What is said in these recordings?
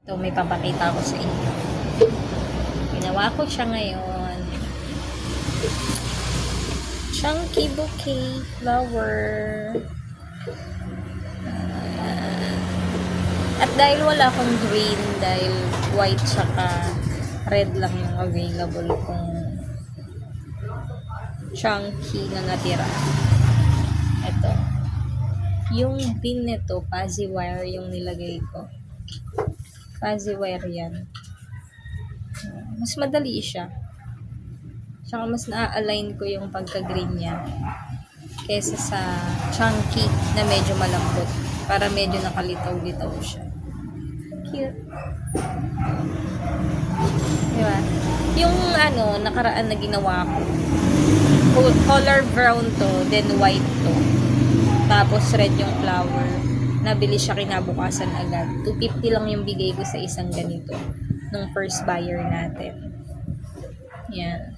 Ito, may papakita ko sa inyo. Ginawa ko siya ngayon. Chunky bouquet flower. At dahil wala akong green, dahil white tsaka red lang yung available kong chunky na natira. Ito. Yung pin nito, fuzzy wire yung nilagay ko. Fuzzy wire yan. Mas madali siya. Tsaka mas na-align ko yung pagka-green niya kesa sa chunky na medyo malambot. Para medyo nakalitaw-litaw siya. Cute. Diba? Yung nakaraan na ginawa ko, color brown to, then white to. Tapos red yung flower. Nabili siya kinabukasan agad. 250 lang yung bigay ko sa isang ganito nung first buyer natin. Yan.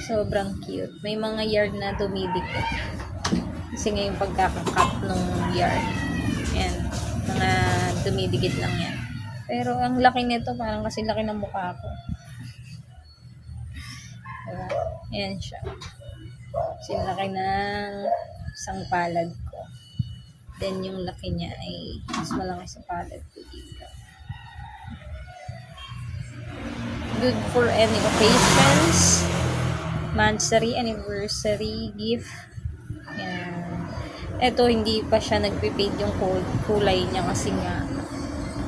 Sobrang cute. May mga yarn na dumidikit. Kasi ngayon pagkakakat nung yarn. Yan. Mga dumidikit lang yan. Pero ang laki nito, parang kasi laki ng mukha ko. Diba? Yan siya. Kasi laki ng isang palad ko. Then yung laki niya ay mas malaki sa palad ko dito. Good for any occasions. Monthsary, anniversary, gift. Yan. Ito, hindi pa siya nagpipade yung kulay niya kasi nga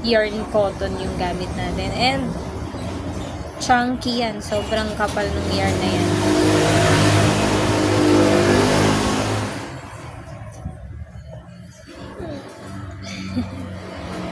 yarn cotton yung gamit natin. And chunky yan. Sobrang kapal ng yarn na yan.